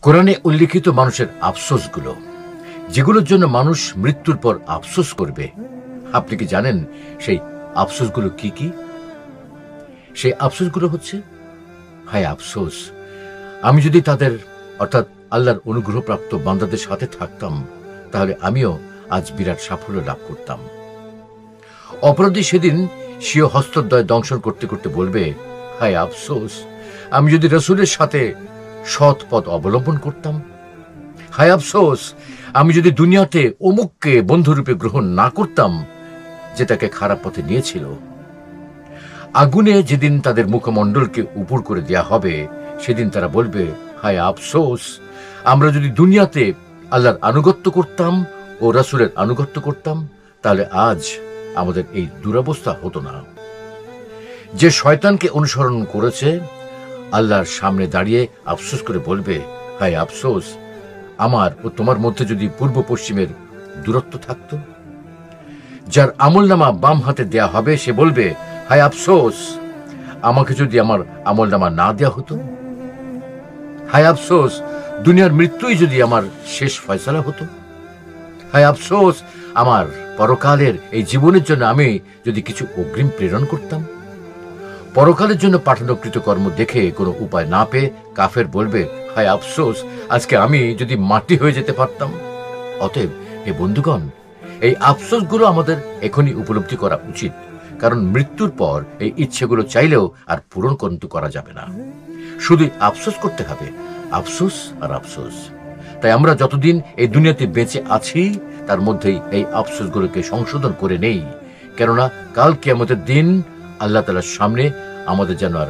কোরআনে উল্লিখিত মানুষের আফসোসগুলো, যেগুলোর জন্য মানুষ মৃত্যুর পর আফসোস করবে, আপনি কি জানেন সেই আফসোসগুলো কি কি? সেই আফসোসগুলো হচ্ছে, হায় আফসোস, আমি যদি তাদের অর্থাৎ আল্লাহর অনুগ্রহপ্রাপ্ত বান্দাদের সাথে থাকতাম, তাহলে আমিও আজ বিরাট সাফল্য লাভ করতাম। অপরাধী সেদিন স্বীয় হস্তদ্বয় দংশন করতে করতে বলবে, হায় আফসোস, আমি যদি রাসূলের সাথে সৎ পথ অবলম্বন করতাম। হায় আফসোস, আমি যদি দুনিয়াতে অমুককে বন্ধুরূপে গ্রহণ না করতাম যে তাকে খারাপ পথে নিয়েছিল। আগুনে যেদিন তাদের মুখমণ্ডলকে উপর করে দেয়া হবে, সেদিন তারা বলবে, হায় আফসোস, আমরা যদি দুনিয়াতে আল্লাহর আনুগত্য করতাম ও রাসূলের আনুগত্য করতাম, তাহলে আজ আমাদের এই দুরবস্থা হতো না। যে শয়তানকে অনুসরণ করেছে, আল্লাহর সামনে দাঁড়িয়ে আফসোস করে বলবে, হায় আফসোস, আমার ও তোমার মধ্যে যদি পূর্ব পশ্চিমের দূরত্ব থাকত। যার আমলনামা বাম হাতে দেয়া হবে, সে বলবে, হায় আফসোস, আমাকে যদি আমার আমলনামা না দেয়া হতো। হায় আফসোস, দুনিয়ার মৃত্যুই যদি আমার শেষ ফয়সালা হতো। হায় আফসোস, আমার পরকালের এই জীবনের জন্য আমি যদি কিছু অগ্রিম প্রেরণ করতাম। পরকালের জন্য পাঠানো কৃতকর্ম দেখে কোনো উপায় না পেয়ে কাফের বলবে, হায় আফসোস, আজকে আমি যদি মাটি হয়ে যেতে পারতাম। অতএব হে বন্ধুগণ, এই আফসোসগুলো আমাদের এখনই উপলব্ধি করা উচিত, কারণ মৃত্যুর পর এই ইচ্ছেগুলো চাইলেও আর পূরণ কিন্তু করা যাবে না। শুধু আফসোস করতে হবে, আফসোস আর আফসোস। তাই আমরা যতদিন এই দুনিয়াতে বেঁচে আছি, তার মধ্যেই এই আফসোসগুলোকে সংশোধন করে নেই, কেননা কাল কিয়ামতের দিন আল্লাহ তাআলার সামনে আমাদের যেন আর